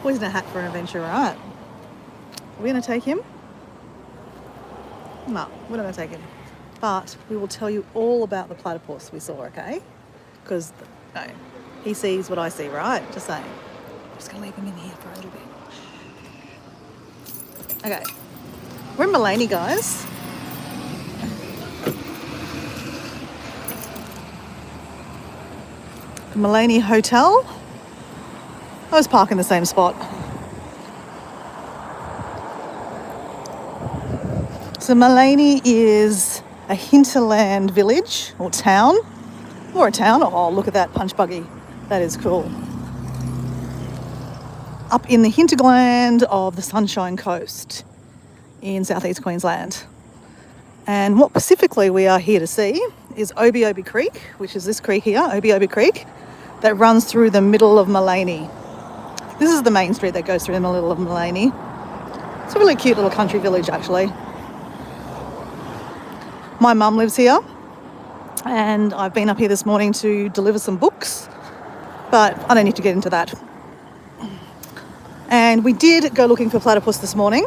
Boy's in a hat for an adventure, right? Are we going to take him? No, we're not going to take him. But we will tell you all about the platypus we saw, okay? Because, no, he sees what I see, right? Just saying. I'm just going to leave him in here for a little bit. Okay. We're in Mullaney, guys. The Mullaney Hotel. I was parking the same spot. So Mullaney is a hinterland village or town. Or a town. Oh, look at that punch buggy. That is cool. Up in the hinterland of the Sunshine Coast in southeast Queensland. And what specifically we are here to see is Obi Obi Creek, which is this creek here, Obi Obi Creek, that runs through the middle of Mullaney. This is the main street that goes through the middle of Mullaney. It's a really cute little country village, actually. My mum lives here, and I've been up here this morning to deliver some books, but I don't need to get into that. And we did go looking for platypus this morning.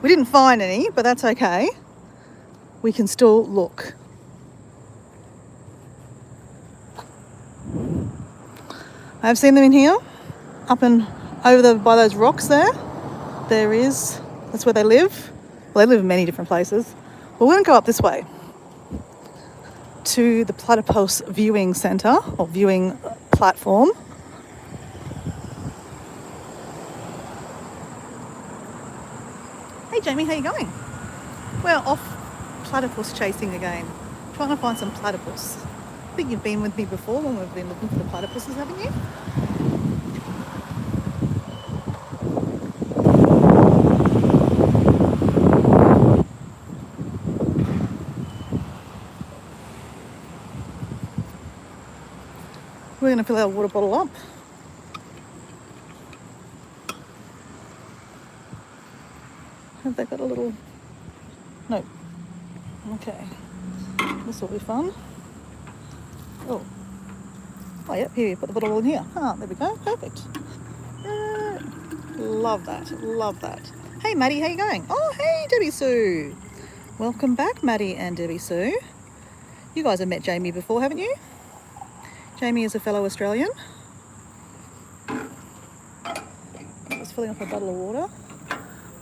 We didn't find any, but that's okay. We can still look. I've seen them in here, up and over by those rocks there. That's where they live. Well, they live in many different places. We're going to go up this way to the Platypus viewing centre or viewing platform. Hey Jamie, how you going? We're off platypus chasing again, trying to find some platypus. I think you've been with me before when we've been looking for the platypuses, haven't you? We're going to fill our water bottle up. Have they got a little... No. Okay. This will be fun. Oh. Oh, yep, here, put the bottle in here. Ah, there we go. Perfect. Love that. Love that. Hey, Maddie, how you going? Oh, hey, Debbie Sue. Welcome back, Maddie and Debbie Sue. You guys have met Jamie before, haven't you? Jamie is a fellow Australian. Just filling up a bottle of water.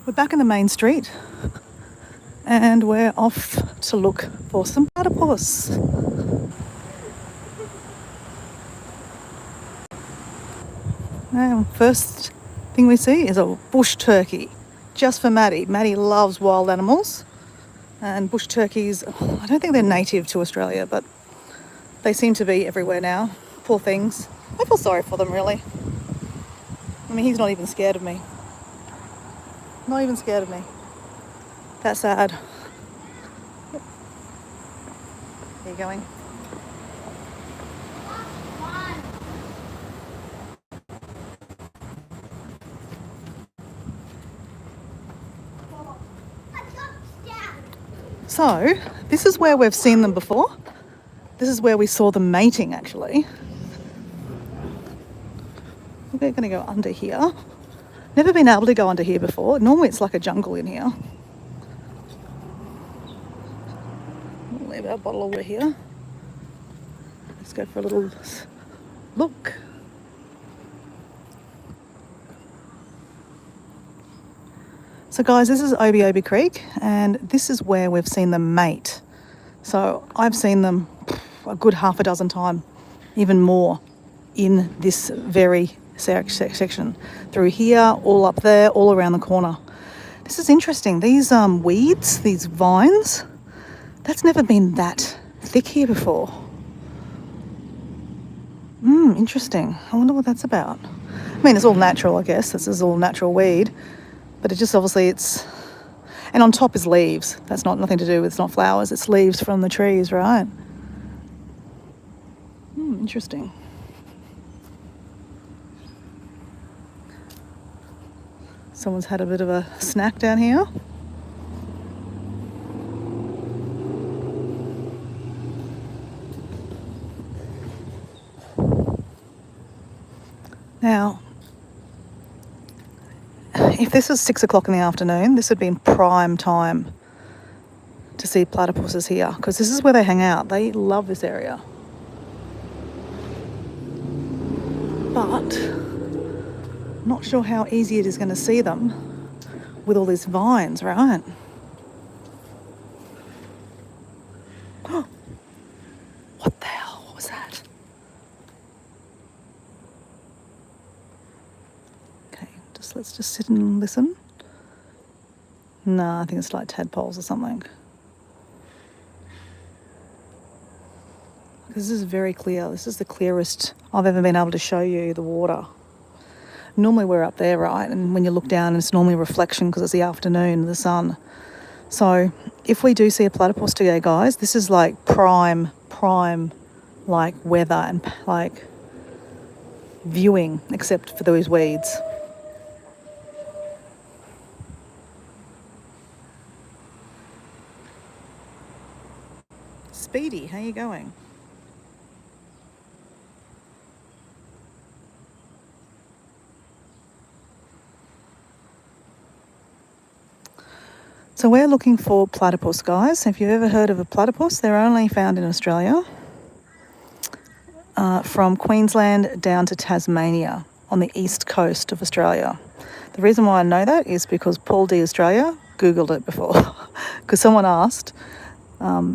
We're back in the main street and we're off to look for some platypus. Now, first thing we see is a bush turkey, just for Maddie. Maddie loves wild animals, and bush turkeys, I don't think they're native to Australia, but they seem to be everywhere now. Poor things. I feel sorry for them, really. I mean, he's not even scared of me. Not even scared of me. That's sad. Yep. Where are you going? So, this is where we've seen them before. This is where we saw them mating, actually. We're going to go under here. Never been able to go under here before. Normally it's like a jungle in here. We'll leave our bottle of water here. Let's go for a little look. So guys, this is Obi Obi Creek, and this is where we've seen them mate. So I've seen them a good half a dozen times, even more, in this very section. Through here, all up there, all around the corner. This is interesting. These weeds, these vines, that's never been that thick here before. Interesting. I wonder what that's about. I mean, it's all natural, I guess. This is all natural weed. But it just obviously and on top is leaves. That's nothing to do with, it's not flowers, it's leaves from the trees, right? Interesting. Someone's had a bit of a snack down here. Now, if this was 6 o'clock in the afternoon, this would be in prime time to see platypuses here, because this is where they hang out. They love this area. But not sure how easy it is going to see them with all these vines, right? What the hell was that? Okay, let's just sit and listen. No, I think it's like tadpoles or something. This is very clear. This is the clearest I've ever been able to show you the water. Normally we're up there, right? And when you look down, it's normally a reflection because it's the afternoon, the sun. So if we do see a platypus today, guys, this is like prime, like weather and like viewing, except for those weeds. Speedy, how you going? So we're looking for platypus, guys. If you've ever heard of a platypus, they're only found in Australia, from Queensland down to Tasmania on the east coast of Australia. The reason why I know that is because Paul D. Australia Googled it before, because someone asked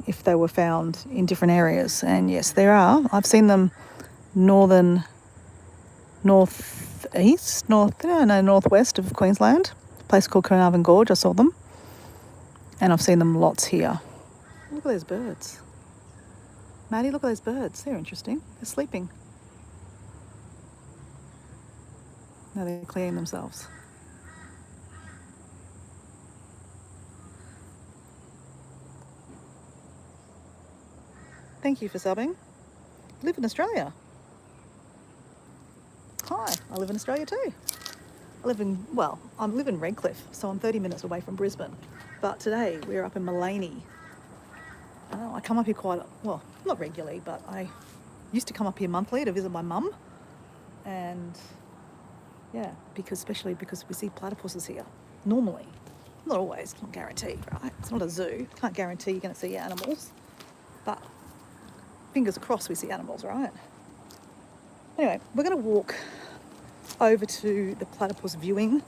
if they were found in different areas, and yes, there are. I've seen them northwest of Queensland, a place called Carnarvon Gorge. I saw them. And I've seen them lots here. Look at those birds. Maddie, look at those birds. They're interesting. They're sleeping. No, they're clearing themselves. Thank you for subbing. You live in Australia. Hi, I live in Australia too. I live in Redcliffe, so I'm 30 minutes away from Brisbane. But today we're up in Mullaney. I come up here not regularly, but I used to come up here monthly to visit my mum. And yeah, especially because we see platypuses here, normally. Not always, not guaranteed, right? It's not a zoo. Can't guarantee you're going to see animals. But fingers crossed we see animals, right? Anyway, we're going to walk over to the platypus viewing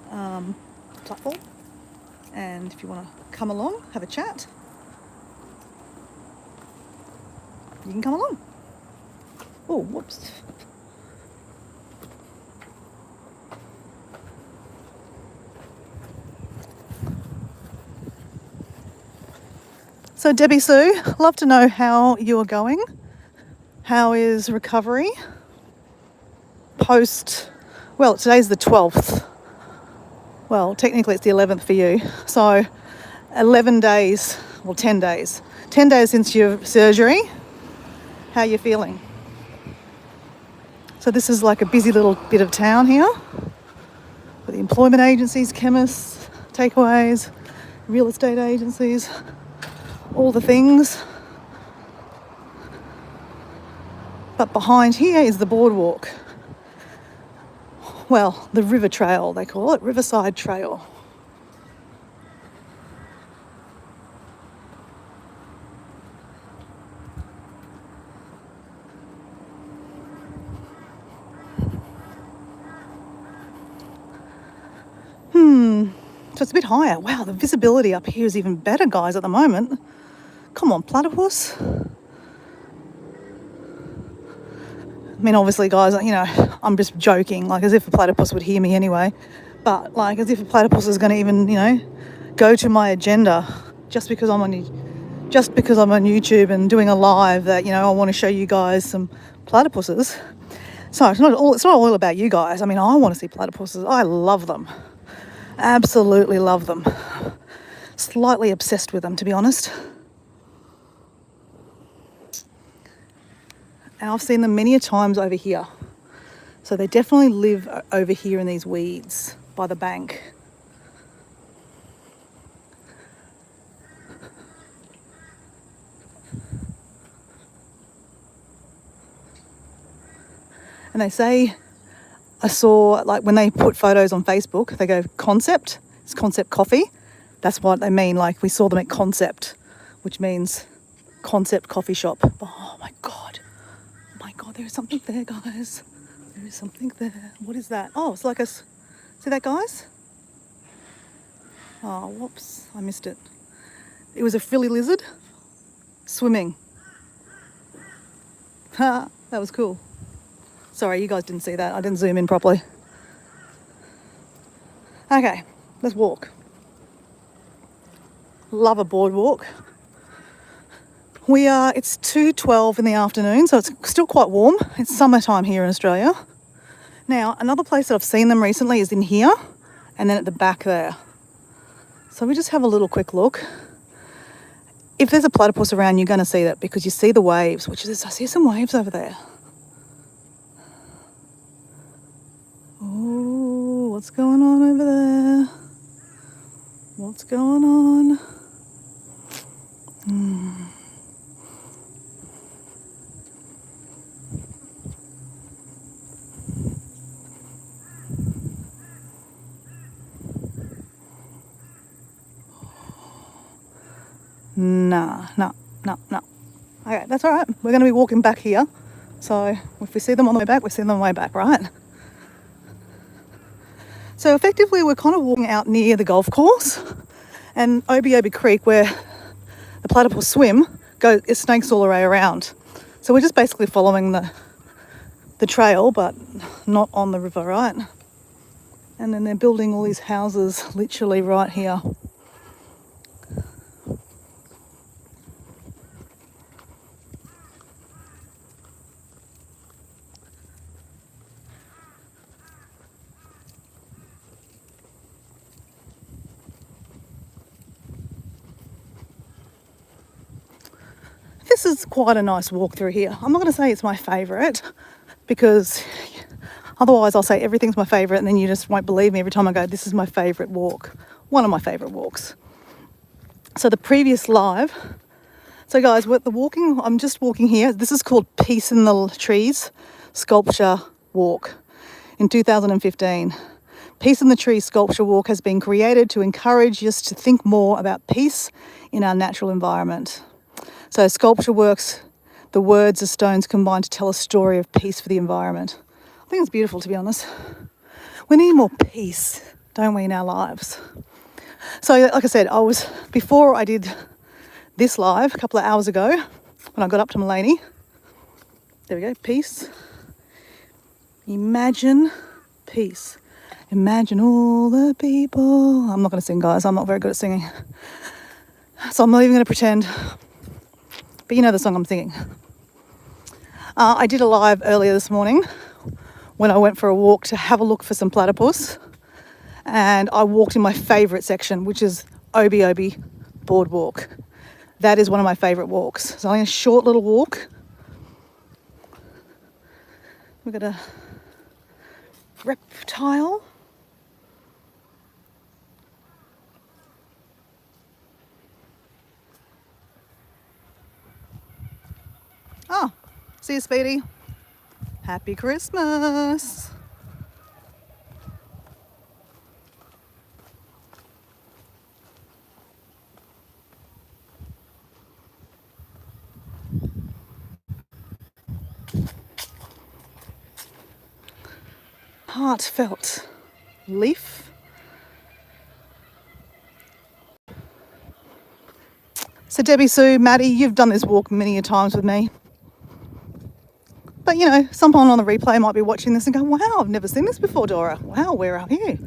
platform. And if you want to come along, have a chat, you can come along. Oh, whoops. So Debbie Sue, love to know how you're going. How is recovery? Today's the 12th. Well, technically it's the 11th for you. So 11 days, 10 days. 10 days since your surgery. How are you feeling? So this is like a busy little bit of town here. With the employment agencies, chemists, takeaways, real estate agencies, all the things. But behind here is the boardwalk. Well, the river trail, they call it, Riverside Trail. So it's a bit higher. Wow, the visibility up here is even better, guys, at the moment. Come on, platypus. I mean, obviously, guys, I'm just joking, like as if a platypus would hear me anyway. But like as if a platypus is going to even, go to my agenda just because I'm on YouTube and doing a live that, I want to show you guys some platypuses. So it's not all about you guys. I mean, I want to see platypuses. I love them. Absolutely love them. Slightly obsessed with them, to be honest. And I've seen them many a times over here. So they definitely live over here in these weeds by the bank. And they say I saw, like, when they put photos on Facebook, they go concept. It's concept coffee. That's what they mean. Like, we saw them at Concept, which means concept coffee shop. Oh my God. Oh my God, there is something there, guys. There is something there. What is that? Oh, it's like a... See that, guys? Oh, whoops. I missed it. It was a frilly lizard swimming. Ha, that was cool. Sorry, you guys didn't see that. I didn't zoom in properly. Okay, let's walk. Love a boardwalk. It's 2:12 in the afternoon, so it's still quite warm. It's summertime here in Australia. Now, another place that I've seen them recently is in here, and then at the back there. So we just have a little quick look. If there's a platypus around, you're going to see that because you see the waves, I see some waves over there. Oh, what's going on over there? What's going on? No. Okay, that's all right. We're going to be walking back here. So if we see them on the way back, we see them on the way back, right? So effectively, we're kind of walking out near the golf course, and Obi Creek, where the platypus swim, it snakes all the way around. So we're just basically following the trail, but not on the river, right? And then they're building all these houses literally right here. This is quite a nice walk through here. I'm not going to say it's my favourite because otherwise I'll say everything's my favourite and then you just won't believe me every time I go, this is my favourite walk. One of my favourite walks. So the previous live, so guys, I'm just walking here. This is called Peace in the Trees Sculpture Walk in 2015. Peace in the Trees Sculpture Walk has been created to encourage us to think more about peace in our natural environment. So sculpture works, the words of stones combine to tell a story of peace for the environment. I think it's beautiful, to be honest. We need more peace, don't we, in our lives? So like I said, before I did this live a couple of hours ago, when I got up to Mullaney, there we go, peace. Imagine peace. Imagine all the people. I'm not going to sing, guys. I'm not very good at singing. So I'm not even going to pretend. But you know the song I'm singing. I did a live earlier this morning when I went for a walk to have a look for some platypus. And I walked in my favourite section, which is Obi Boardwalk. That is one of my favourite walks. It's only a short little walk. We've got a reptile. Oh, see you, Speedy. Happy Christmas. Heartfelt leaf. So Debbie Sue, Maddie, you've done this walk many a times with me. But, you know, someone on the replay might be watching this and go, wow, I've never seen this before, Dora. Wow, where are you?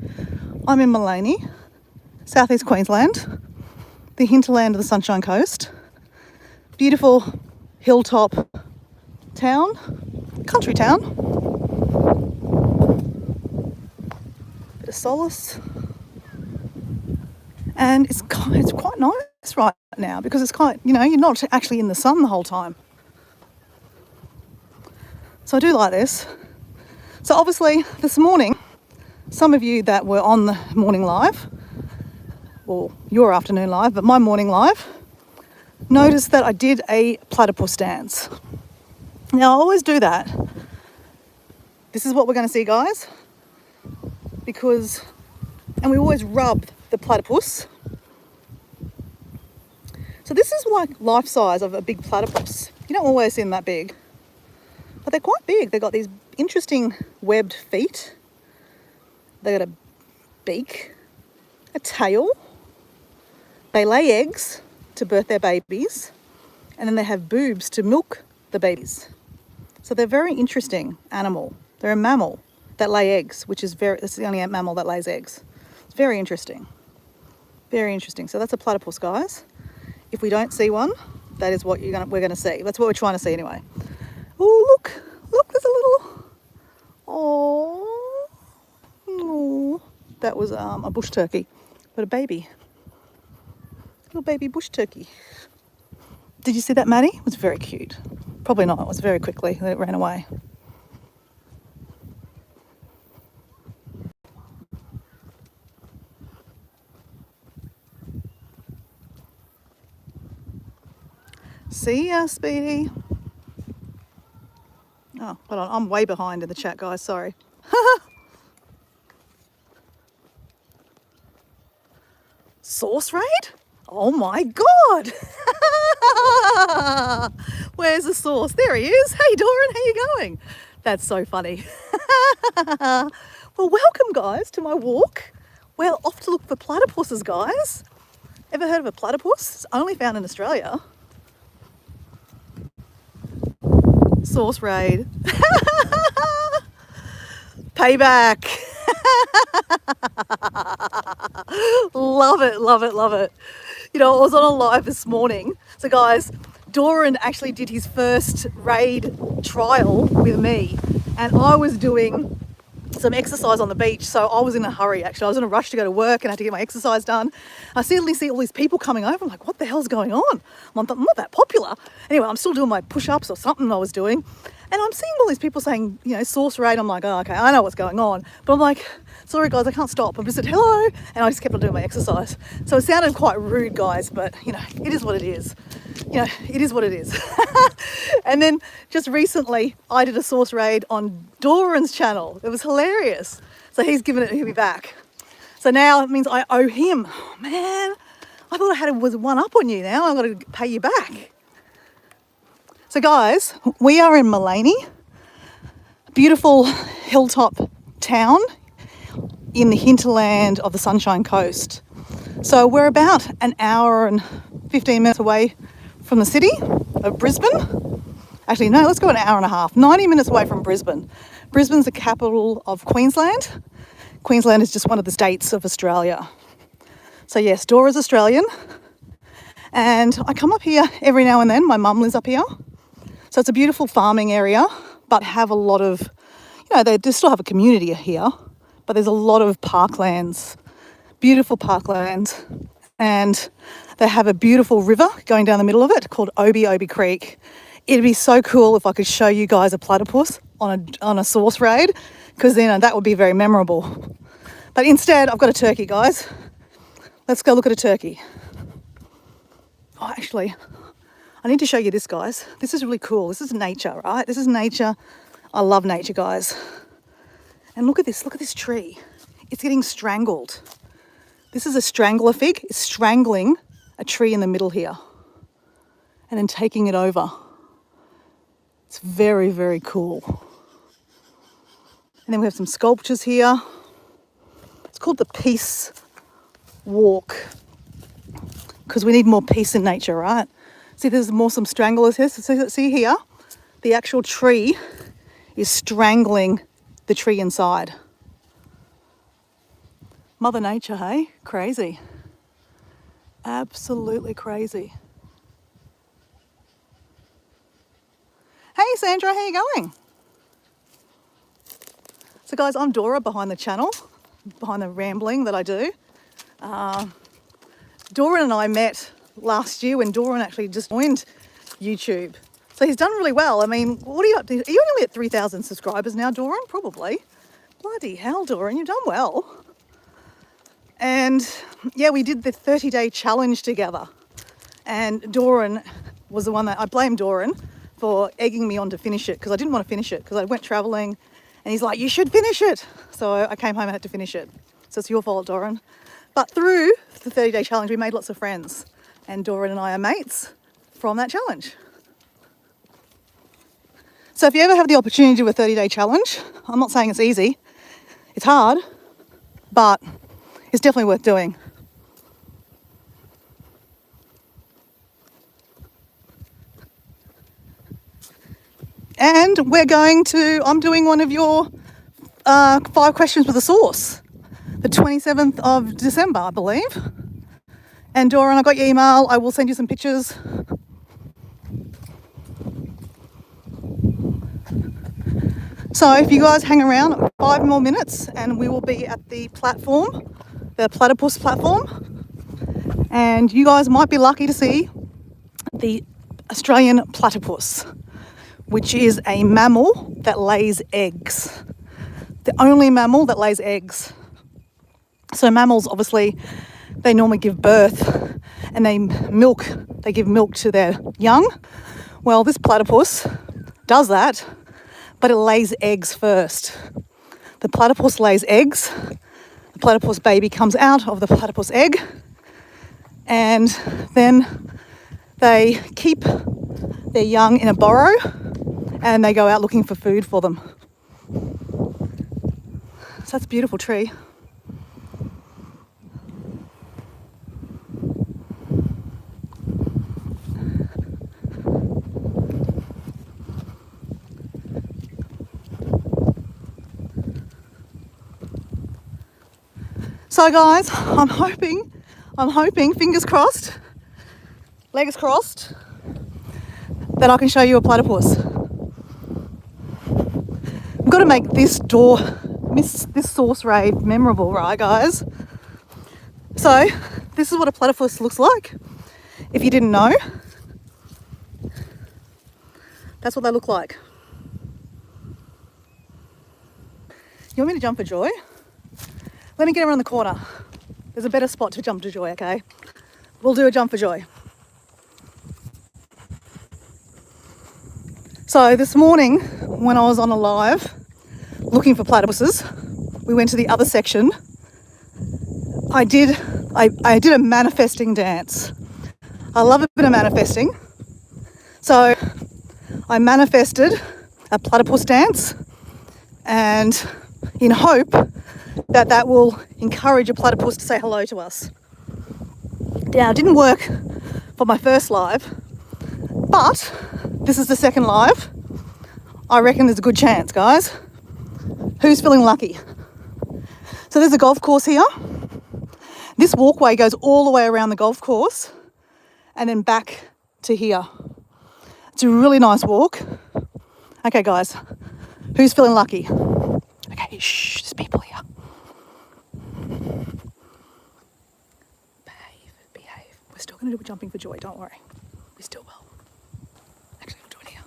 I'm in Mullaney, southeast Queensland, the hinterland of the Sunshine Coast. Beautiful hilltop town, country town. Bit of solace. And it's quite nice right now because it's you're not actually in the sun the whole time. So I do like this. So obviously this morning, some of you that were on the morning live, or your afternoon live, but my morning live, noticed that I did a platypus dance. Now I always do that. This is what we're going to see, guys. because, and we always rub the platypus. So this is like life size of a big platypus. You don't always see them that big, but they're quite big. They've got these interesting webbed feet. They've got a beak, a tail. They lay eggs to birth their babies, and then they have boobs to milk the babies. So they're a very interesting animal. They're a mammal that lay eggs, which is that's the only mammal that lays eggs. It's very interesting. Very interesting. So that's a platypus, guys. If we don't see one, that is what we're gonna see. That's what we're trying to see anyway. Oh, look, there's a little. Oh, that was a bush turkey, but a baby. Little baby bush turkey. Did you see that, Maddie? It was very cute. Probably not. It was very quickly. It ran away. See ya, Speedy. Oh, hold on. I'm way behind in the chat, guys. Sorry. Source raid? Oh my God. Where's the source? There he is. Hey, Doran, how you going? That's so funny. Well, welcome, guys, to my walk. We're off to look for platypuses, guys. Ever heard of a platypus? It's only found in Australia. Source raid. Payback. Love it, love it, love it. You know, I was on a live this morning. So guys, Doran actually did his first raid trial with me, and I was doing some exercise on the beach. So I was in a hurry, actually. I was in a rush to go to work and I had to get my exercise done. I suddenly see all these people coming over. I'm like, what the hell's going on? I'm not that popular. Anyway, I'm still doing my push-ups or something I was doing. And I'm seeing all these people saying, you know, source raid. I'm like, oh, okay, I know what's going on. But I'm like, sorry guys, I can't stop. I just said hello, and I just kept on doing my exercise. So it sounded quite rude, guys, but you know, it is what it is. You know, it is what it is. And then just recently, I did a source raid on Doran's channel. It was hilarious. So he's given it me back. So now it means I owe him. Oh, man, I thought was one up on you now. I've got to pay you back. So guys, we are in Mullaney, beautiful hilltop town in the hinterland of the Sunshine Coast. So we're about an hour and 15 minutes away from the city of Brisbane. Actually, no, let's go an hour and a half, 90 minutes away from Brisbane. Brisbane's the capital of Queensland. Queensland is just one of the states of Australia. So yes, Dora's Australian. And I come up here every now and then. My mum lives up here. So it's a beautiful farming area, but have a lot of, you know, they still have a community here, but there's a lot of parklands, beautiful parklands. And they have a beautiful river going down the middle of it called Obi Creek. It'd be so cool if I could show you guys a platypus on a source raid, because then that would be very memorable. But instead, I've got a turkey, guys. Let's go look at a turkey. Oh, actually, I need to show you this, guys. This is really cool. This is nature, right? This is nature. I love nature, guys. And look at this tree. It's getting strangled. This is a strangler fig. It's strangling a tree in the middle here and then taking it over. It's very, very cool. And then we have some sculptures here. It's called the Peace Walk because we need more peace in nature, right? See, there's some stranglers here. So see here, the actual tree is strangling the tree inside. Mother Nature, hey? Crazy. Absolutely crazy. Hey Sandra, how you going? So guys, I'm Dora behind the channel, behind the rambling that I do. Doran and I met last year when Doran actually just joined YouTube. So he's done really well. I mean, what are you up to? Are you only at 3,000 subscribers now, Doran? Probably. Bloody hell, Doran, you've done well. And yeah, we did the 30-day challenge together. And Doran was the one that, I blame Doran for egging me on to finish it, because I didn't want to finish it because I went traveling And he's like, you should finish it. So I came home and had to finish it. So it's your fault, Doran. But through the 30-day challenge, we made lots of friends. And Doran and I are mates from that challenge. So if you ever have the opportunity to do a 30-day challenge, I'm not saying it's easy. It's hard, but it's definitely worth doing. And I'm doing one of your 5 questions with a source. The 27th of December, I believe. And Doran, I got your email. I will send you some pictures. So if you guys hang around 5 more minutes and we will be at the platform, the Platypus platform. And you guys might be lucky to see the Australian platypus, which is a mammal that lays eggs. The only mammal that lays eggs. So mammals, obviously, they normally give birth and they give milk to their young. Well, this platypus does that, but it lays eggs first. The platypus lays eggs. The platypus baby comes out of the platypus egg, and then they keep their young in a burrow and they go out looking for food for them. So that's a beautiful tree. So guys, I'm hoping, fingers crossed, legs crossed, that I can show you a platypus. We've got to make this source raid memorable, right guys? So this is what a platypus looks like. If you didn't know, that's what they look like. You want me to jump for joy? Let me get around the corner. There's a better spot to jump to joy, okay? We'll do a jump for joy. So this morning, when I was on a live looking for platypuses, we went to the other section. I did a manifesting dance. I love a bit of manifesting. So I manifested a platypus dance, and in hope that will encourage a platypus to say hello to us. Now, it didn't work for my first live, but this is the second live. I reckon there's a good chance, guys. Who's feeling lucky? So there's a golf course here. This walkway goes all the way around the golf course and then back to here. It's a really nice walk. Okay, guys, who's feeling lucky? Okay, shh, there's people here. Behave. We're still going to do a jumping for joy, don't worry. We still will. Actually, we'll do it here.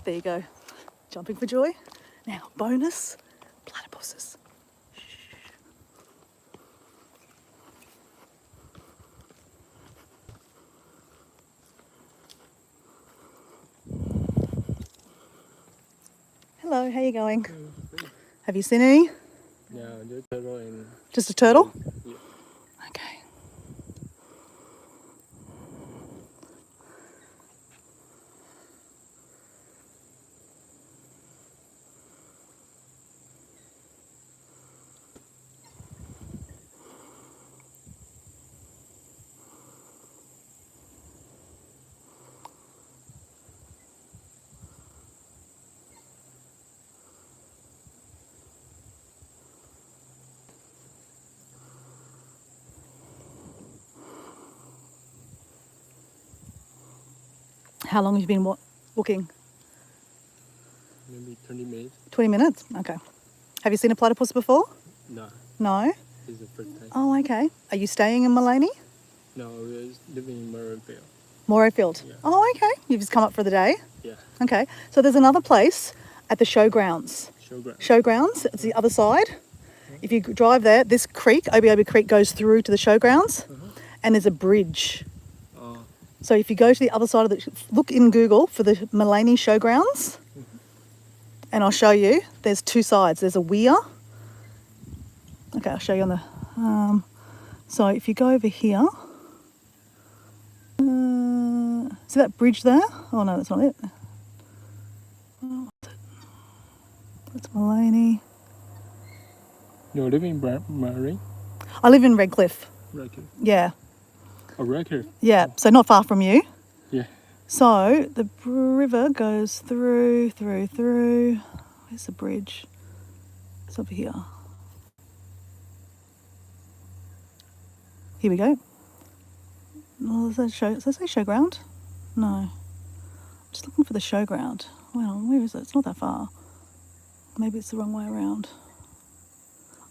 There you go. Jumping for joy. Now, bonus platypuses. Hello, how are you going? Have you seen any? Yeah, just a turtle and... Just a turtle? Yeah. Okay. How long have you been looking? Maybe 20 minutes. 20 minutes? Okay. Have you seen a platypus before? No, No? this is the first time. Oh, okay. Are you staying in Mullaney? No, we're living in Murrayfield. Morayfield? Yeah. Oh, okay. You've just come up for the day? Yeah. Yeah. Okay, so there's another place at the showgrounds. Showground. Showgrounds, it's the other side. If you drive there, this creek, Obi Creek, goes through to the showgrounds, and there's a bridge. Oh. So if you go to the other side of the, look in Google for the Mullaney Showgrounds, and I'll show you. There's two sides. There's a weir. Okay, I'll show you on the. So if you go over here, see that bridge there? Oh no, that's not it. Oh, what's it? That's Mullaney. You live in Murray? I live in Redcliffe. Redcliffe. Yeah. Oh, Redcliffe. Yeah, so not far from you. Yeah. So the river goes through. Where's the bridge? It's over here. Here we go. Oh, does that say showground? No. I'm just looking for the showground. Well, where is it? It's not that far. Maybe it's the wrong way around.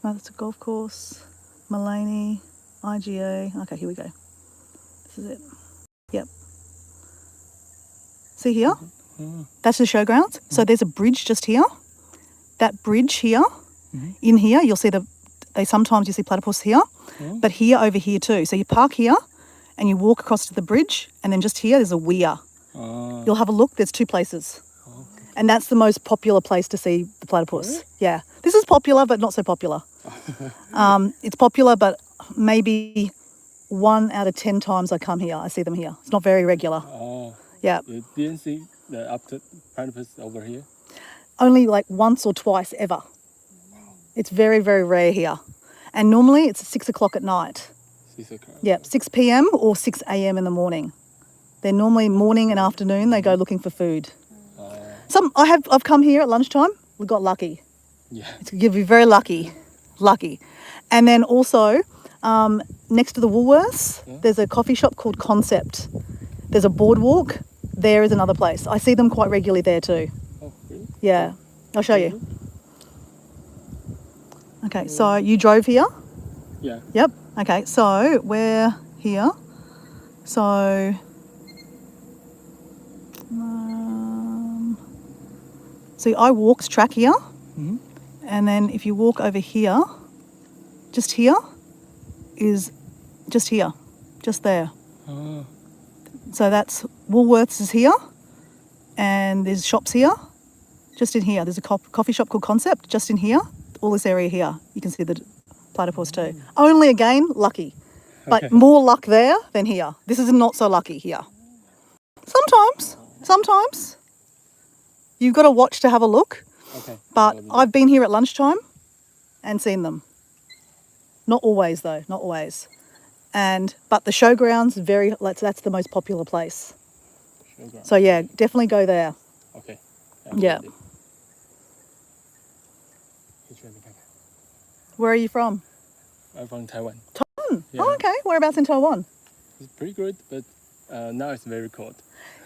No, that's a golf course. Mullaney, IGA. Okay, here we go. This is it. Yep. See here? That's the showgrounds. So there's a bridge just here. That bridge here, in here, you'll see sometimes you see platypus here, but here, over here too. So you park here and you walk across to the bridge, and then just here there's a weir. You'll have a look, there's two places. And that's the most popular place to see the platypus. Really? Yeah. This is popular, but not so popular. It's popular, but maybe 1 out of 10 times I come here, I see them here. It's not very regular. Oh. Yeah. You didn't see the platypus over here? Only like once or twice ever. It's very, very rare here. And normally it's 6 o'clock at night. 6 o'clock. Yeah, 6 p.m. or 6 a.m. in the morning. They're normally morning and afternoon. They go looking for food. I've come here at lunchtime. We got lucky. Yeah. You'd be very lucky. And then also next to the Woolworths, there's a coffee shop called Concept. There's a boardwalk. There is another place. I see them quite regularly there too. Oh, really? Yeah, I'll show you. Okay, so you drove here? Yeah. Yep. Okay, so we're here. So, see, I walked track here, and then if you walk over here, just here is just here, just there. Oh. So that's Woolworths is here, and there's shops here. Just in here, there's a coffee shop called Concept. Just in here, all this area here, you can see the platypus too. Only again, lucky, but more luck there than here. This is not so lucky here. Sometimes you've got to watch to have a look. Okay. But I've been here at lunchtime and seen them. Not always though, not always. But the showgrounds, that's the most popular place. Showground. So yeah, definitely go there. Okay. Yeah. Where are you from? I'm from Taiwan. Taiwan? Yeah. Oh, okay. Whereabouts in Taiwan? It's pretty good, but now it's very cold.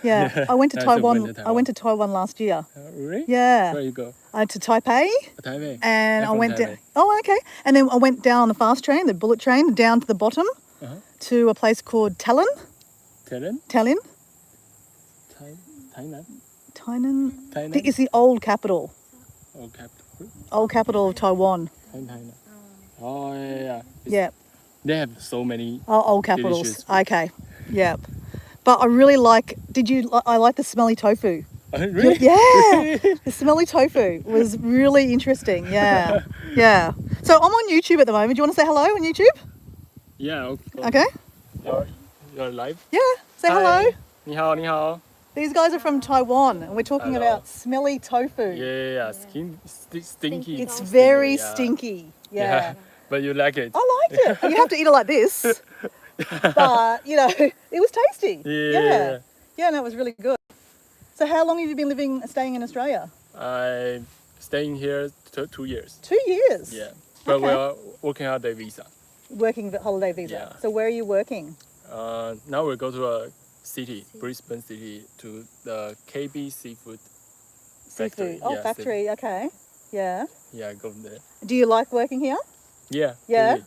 Yeah, I went to Now it's Taiwan. winter I went to Taiwan last year. Really? Yeah. Where you go? To Taipei. Taipei. And I'm I from went down. Taipei. Oh, okay. And then I went down on the fast train, the bullet train, down to the bottom to a place called Tallinn. Tainan? Tallinn. Tainan? Tainan. I Tainan? think it's the old capital. Old capital. Old capital of Taiwan. Tainan. Oh, yeah. Yeah. They have so many. Old capitals. delicious food. Okay. Yeah. But I really like. I like the smelly tofu. Really? Yeah. The smelly tofu was really interesting. Yeah. Yeah. So I'm on YouTube at the moment. Do you want to say hello on YouTube? Yeah. Okay. You're live? Yeah. Say hello. 你好,你好. These guys are from Taiwan, and we're talking Hello. about smelly tofu. Yeah. Stinky. It's very yeah. stinky. Yeah. Yeah. But you like it. I liked it. You have to eat it like this. But, it was tasty. Yeah. Yeah, no, it was really good. So how long have you been staying in Australia? I'm staying here 2 years. 2 years? Yeah. But Okay. we're working out the visa. Working holiday visa. Yeah. So where are you working? Now we go to a city, Brisbane city, to the KB Seafood Factory. Seafood. Oh, Yeah, factory. Okay. Yeah. Yeah, go there. Do you like working here? Yeah. Yeah? Really.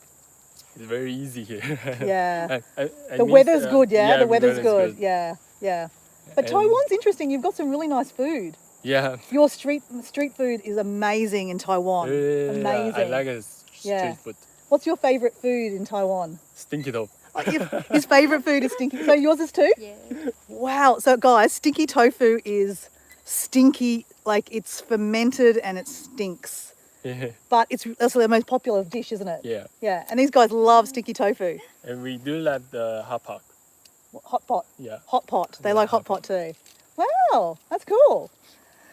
It's very easy here. Yeah. I The miss, weather's good, yeah? Yeah, The weather's good. good. Yeah. Yeah. But And- Taiwan's interesting. You've got some really nice food. Yeah. Your street food is amazing in Taiwan. Yeah, Amazing. I like it. Yeah. Street food. What's your favorite food in Taiwan? Stinky tofu. His favorite food is stinky. So yours is too? Yeah. Wow. So guys, stinky tofu is stinky, like it's fermented and it stinks. Yeah. But it's also the most popular dish, isn't it? Yeah. Yeah. And these guys love stinky tofu. And we do like the hot pot. Hot pot. Yeah. Hot pot. They Yeah, like hot pot too. Wow, that's cool.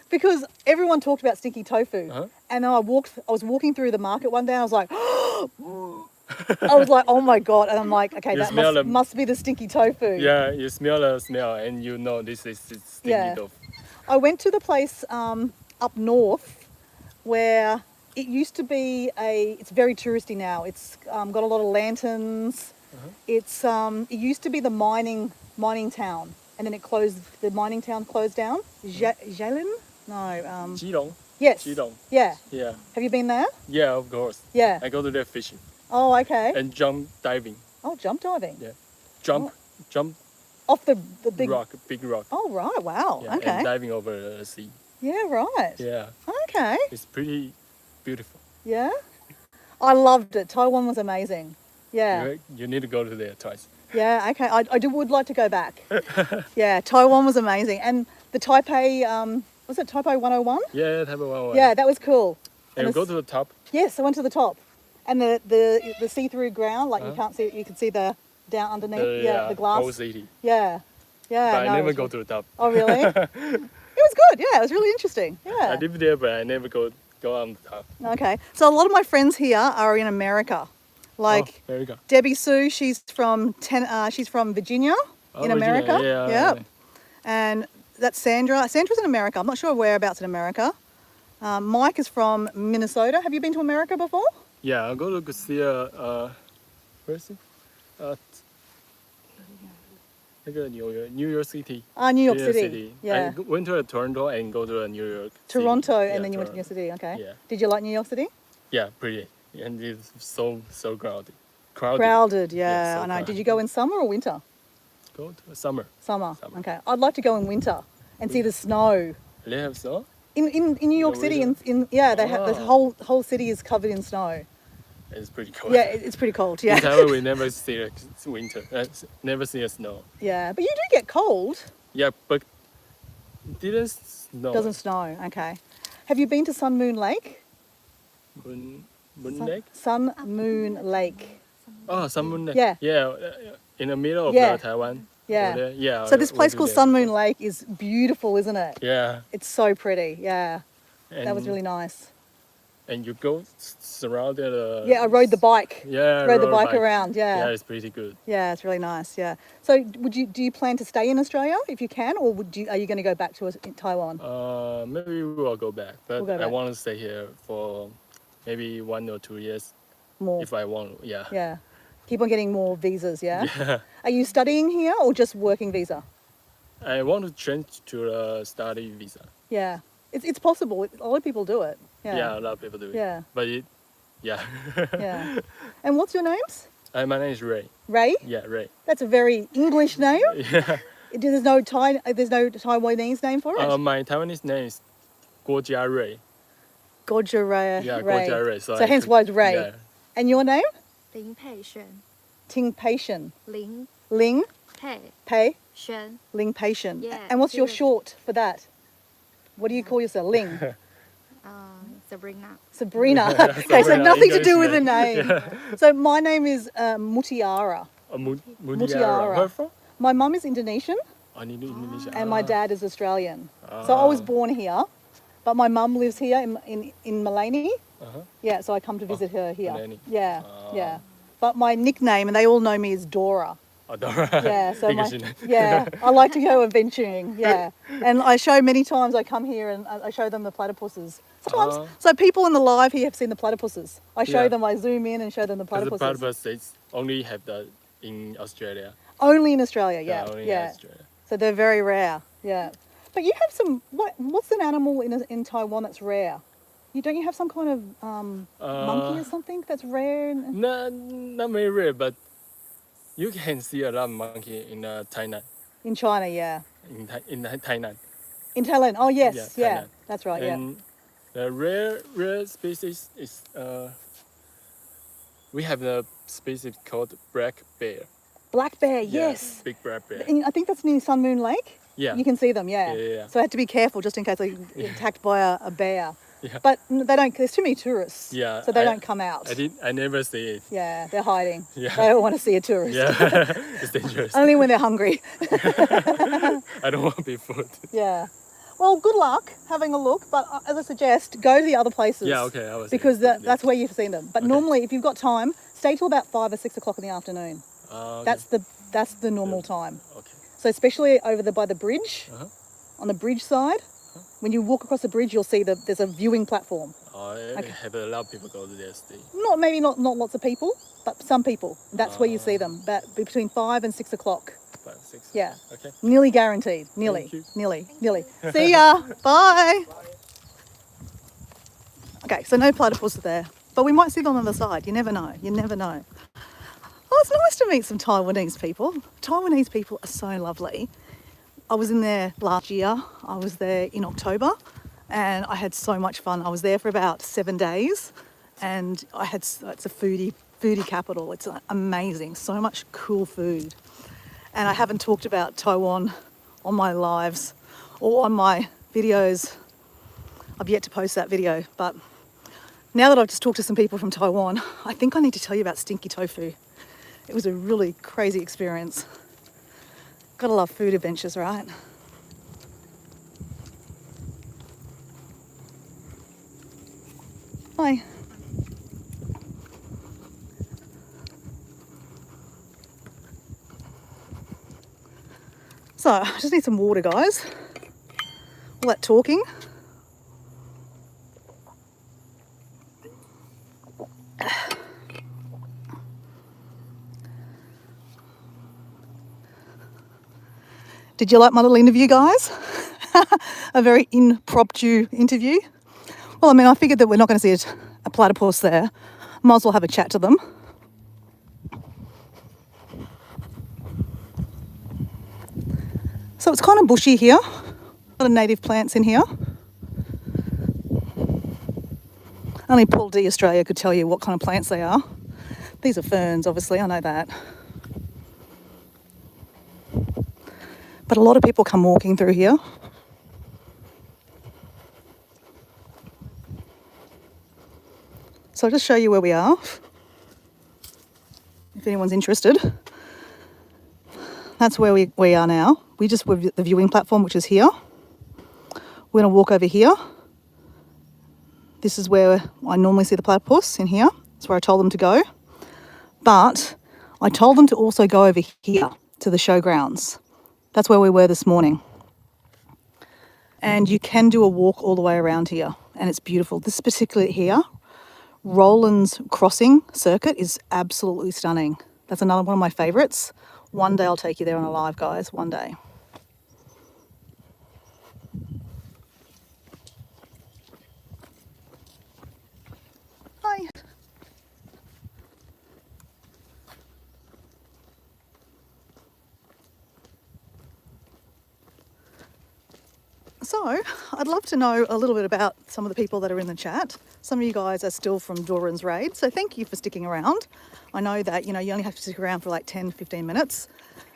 Because everyone talked about stinky tofu, Uh-huh. and I was walking through the market one day, and I was like, I was like, oh my god, and I'm like, okay, You that smell them. must be the stinky tofu. Yeah, you smell the smell and you know this is stinky Yeah. tofu. I went to the place up north where it used to be it's very touristy now. It's got a lot of lanterns. Uh-huh. It used to be the mining town, and then the mining town closed down. Jilin? No. Geelong. Yes. Geelong. Yeah. Yeah. Have you been there? Yeah, of course. Yeah. I go to there fishing Oh, okay. and jump diving. Oh, jump diving. Yeah. Jump Off the big big rock. Oh, right. Wow. Yeah, Okay. and diving over the sea. Yeah, right. Yeah. Okay. It's pretty beautiful. Yeah. I loved it. Taiwan was amazing. Yeah. You need to go to there twice. Yeah, okay. Would like to go back. Yeah, Taiwan was amazing. And the Taipei, was it Taipei 101? Yeah, type of one. Yeah, that was cool. And the we go s- to the top. Yes, I went to the top. And the see-through ground, like you Uh-huh. can't see, you can see the down underneath. The, yeah, the glass. whole city. Yeah. Yeah. But no, I it never was go really- to the top. Oh, really? It was good. Yeah, it was really interesting. I Yeah. live there, but I never go on the top. Okay. So a lot of my friends here are in America. Like Oh, there you go. Debbie Sue, she's from Virginia Oh, in Virginia, America. yeah. Yep. And that's Sandra. Sandra's in America. I'm not sure whereabouts in America. Mike is from Minnesota. Have you been to America before? Yeah, I'll go to see where is it? New York City. New York New City. Yeah. I went to Toronto and go to New York. City. Toronto, Yeah, and then you went to New York Toronto. City. Okay. Yeah. Did you like New York City? Yeah, pretty. And it's so crowded. Crowded. Yeah, Yeah, so I know. crowded. Did you go in summer or winter? Go to summer. Summer. Summer. Okay. I'd like to go in winter and see the snow. They have snow. In New York No, City, really? yeah, they have the Oh. whole city is covered in snow. It's pretty cold. Yeah, it's pretty cold. In Yeah, Taiwan, we never see winter. Never see a snow. yeah, but you do get cold. Yeah, but it didn't snow. Doesn't snow. Okay. Have you been to Sun Moon Lake? Moon Sun, Lake? Sun Moon Lake. Oh, Sun Moon Lake. Yeah. Yeah, in the middle of Yeah. Taiwan. Yeah. Over there. Yeah. So this I place went to called there. Sun Moon Lake is beautiful, isn't it? Yeah. It's so pretty. Yeah, that was And- really nice. And you go surrounded. Yeah, I rode the bike. Yeah. Rode the road bike around. Yeah, Yeah. it's pretty good. Yeah, it's really nice. Yeah. So do you plan to stay in Australia if you can, or are you going to go back to Taiwan? Maybe we will go back, but We'll go I back. want to stay here for maybe 1 or 2 years More. if I want. Yeah. Yeah. Keep on getting more visas. Yeah. Yeah. Are you studying here or just working visa? I want to change to a study visa. Yeah. It's possible. A lot of people do it. Yeah, Yeah. a lot of people do it. Yeah. But yeah. Yeah. And what's your names? My name is Ray. Ray? Yeah, Ray. That's a very English name. Yeah. There's no Taiwanese name for it. My Taiwanese name is Guo Jia Ray. Godja Ray. Yeah, Ray. Guo Jia Ray. So hence why it's Ray. Yeah. And your name? 林佩璇， Ting Patient. 林 Ling 佩 Pei 璇， Ling Patient. Yeah, And what's your good. short for that? What do you call yourself? Ling. Sabrina， Sabrina. Okay, so Sabrina, nothing to do English with the name. name. So my name is Mutiara. Mutiara. Mutiara. Where from? My mum is Indonesian Indonesia. and my dad is Australian. So I was born here, but my mum lives here in Malini. Uh-huh. Yeah, so I come to visit her here. Malini. Yeah, Ah. yeah. But my nickname, and they all know me, is Dora. Dora. Yeah, so English name. yeah, I like to go adventuring. Yeah, and I show many times I come here and I show them the platypuses. Sometimes, Ah. so people in the live here have seen the platypuses. I show Yeah. them, I zoom in and show them the Because the platypuses. platypus states only have that in Australia. Only in Australia, yeah, Only yeah. in Australia. So they're very rare. Yeah, but you have some. What's an animal in Taiwan that's rare? Don't you have some kind of monkey or something that's rare? Not very rare, but you can see a lot of monkey in China. In China, yeah. in Thailand. In Thailand. Oh yes, Yeah, yeah, Thailand. that's right. And the rare species is we have a species called black bear. Black bear. Yeah, Yes. big black bear. And I think that's near Sun Moon Lake. Yeah. You can see them. Yeah. Yeah. So I had to be careful just in case they get attacked by a bear. Yeah. But they don't. There's too many tourists. Yeah, So they don't come out. I never see it. Yeah, they're hiding. Yeah. They don't want to see a tourist. Yeah, it's dangerous. Only when they're hungry. I don't want to be food. Yeah. Well, good luck having a look, but as I suggest, go to the other places. Yeah, okay, I was Because yeah. that's where you've seen them. But Okay. normally, if you've got time, stay till about 5 or 6 o'clock in the afternoon. Okay. That's the normal time. Okay. So especially over by the bridge, Uh-huh. on the bridge side, when you walk across the bridge, you'll see there's a viewing platform. I have a lot of people go to there stay. Not lots of people, but some people. That's where you see them. But between 5 and 6 o'clock. 5, 6. Yeah. Okay. Nearly guaranteed. Nearly. Thank you. Nearly. See ya. Bye. Okay, so no platypus there. But we might see them on the side. You never know. You never know. Oh, it's nice to meet some Taiwanese people. Taiwanese people are so lovely. I was in there last year. I was there in October and I had so much fun. I was there for about 7 days and it's a foodie capital. It's amazing. So much cool food. And I haven't talked about Taiwan on my lives or on my videos. I've yet to post that video, but now that I've just talked to some people from Taiwan, I think I need to tell you about stinky tofu. It was a really crazy experience. Gotta love food adventures, right? Hi. So, I just need some water, guys. All that talking. Did you like my little interview, guys? A very impromptu interview. Well, I mean, I figured that we're not going to see a platypus there. Might as well have a chat to them. So it's kind of bushy here. A lot of native plants in here. Only Paul D Australia could tell you what kind of plants they are. These are ferns, obviously, I know that. But a lot of people come walking through here. So I'll just show you where we are, if anyone's interested. That's where we are now. We just were the viewing platform, which is here. We're going to walk over here. This is where I normally see the platypus, in here. That's where I told them to go. But I told them to also go over here to the showgrounds. That's where we were this morning. And you can do a walk all the way around here, and it's beautiful. This particular here, Roland's Crossing circuit, is absolutely stunning. That's another one of my favourites. One day I'll take you there on a live, guys. One day. Hi. So, I'd love to know a little bit about some of the people that are in the chat. Some of you guys are still from Doran's Raid, so thank you for sticking around. I know that, you only have to stick around for like 10, 15 minutes.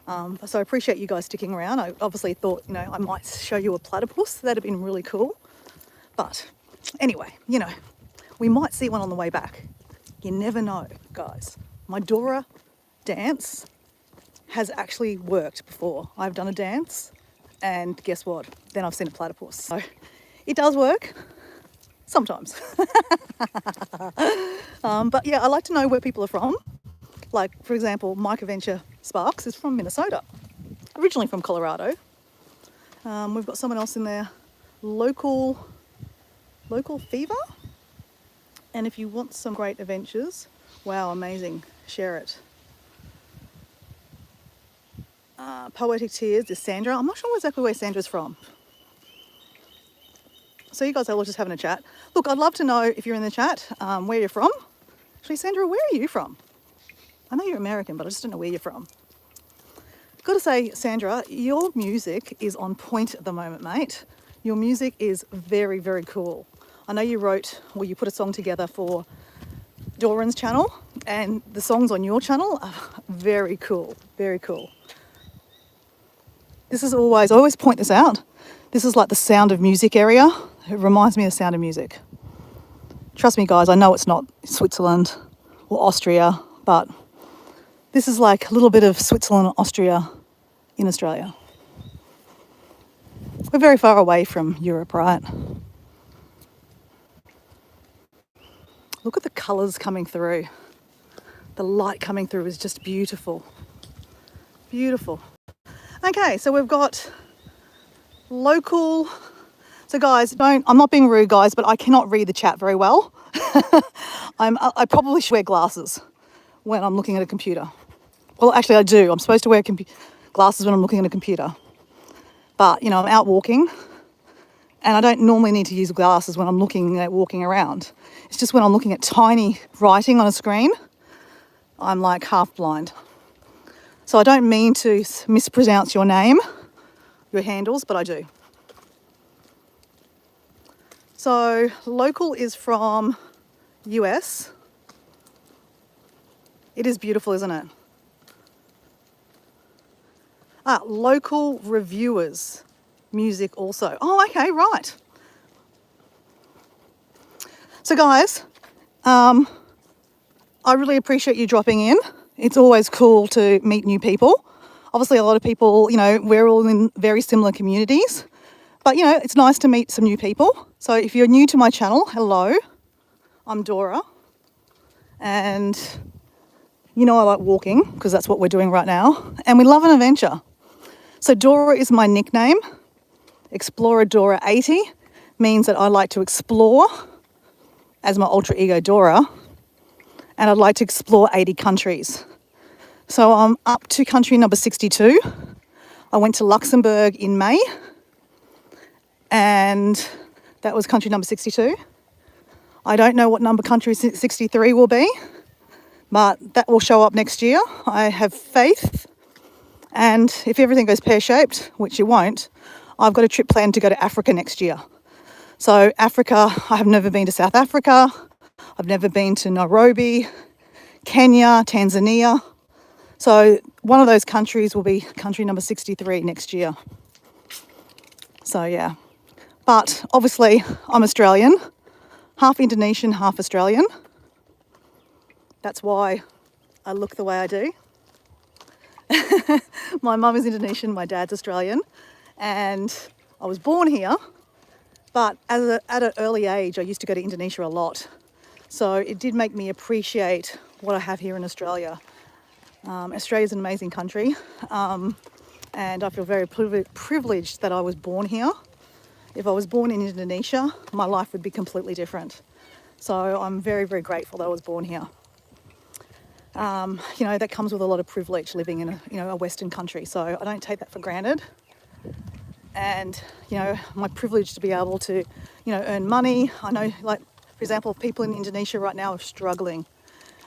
So I appreciate you guys sticking around. I obviously thought, I might show you a platypus. That'd have been really cool. But anyway, we might see one on the way back. You never know, guys. My Dora dance has actually worked before. I've done a dance and guess what? Then I've seen a platypus. So it does work sometimes. But yeah, I like to know where people are from. Like, for example, Mike Adventure Sparks is from Minnesota, originally from Colorado. We've got someone else in there, local fever. And if you want some great adventures, wow, amazing, share it. Poetic Tears is Sandra. I'm not sure exactly where Sandra's from. So you guys are all just having a chat. Look, I'd love to know if you're in the chat, where you're from. Actually, Sandra, where are you from? I know you're American, but I just don't know where you're from. Got to say, Sandra, your music is on point at the moment, mate. Your music is very, very cool. I know you wrote, or you put a song together for Doran's channel, and the songs on your channel are very cool, very cool. This is always, I always point this out. This is like the Sound of Music area. It reminds me of Sound of Music. Trust me, guys, I know it's not Switzerland or Austria, but this is like a little bit of Switzerland and Austria in Australia. We're very far away from Europe, right? Look at the colours coming through. The light coming through is just beautiful. Beautiful. Okay, so we've got local. So guys, I'm not being rude, guys, but I cannot read the chat very well. I probably should wear glasses when I'm looking at a computer. Well, actually I do. I'm supposed to wear glasses when I'm looking at a computer. But, you know, I'm out walking and I don't normally need to use glasses when I'm walking around. It's just when I'm looking at tiny writing on a screen, I'm like half blind. So I don't mean to mispronounce your name, your handles, but I do. So local is from US. It is beautiful, isn't it? Local reviewers, music also. Oh, okay, right. So guys, I really appreciate you dropping in. It's always cool to meet new people. Obviously, a lot of people, you know, we're all in very similar communities. But, you know, it's nice to meet some new people. So if you're new to my channel, hello, I'm Dora. And you know I like walking because that's what we're doing right now. And we love an adventure. So Dora is my nickname. Explorer Dora 80 means that I like to explore as my alter ego Dora. And I'd like to explore 80 countries. So I'm up to country number 62. I went to Luxembourg in May. And that was country number 62. I don't know what number country 63 will be, but that will show up next year. I have faith. And if everything goes pear-shaped, which it won't, I've got a trip planned to go to Africa next year. So Africa, I have never been to South Africa. I've never been to Nairobi, Kenya, Tanzania. So one of those countries will be country number 63 next year. So yeah. But obviously I'm Australian, half Indonesian, half Australian. That's why I look the way I do. My mum is Indonesian, my dad's Australian, and I was born here, but at an early age I used to go to Indonesia a lot. So it did make me appreciate what I have here in Australia. Australia's an amazing country, and I feel very privileged that I was born here. If I was born in Indonesia, my life would be completely different. So I'm very, very grateful that I was born here. You know, that comes with a lot of privilege living in a Western country. So I don't take that for granted. And, you know, my privilege to be able to, you know, earn money. I know, like, for example, people in Indonesia right now are struggling.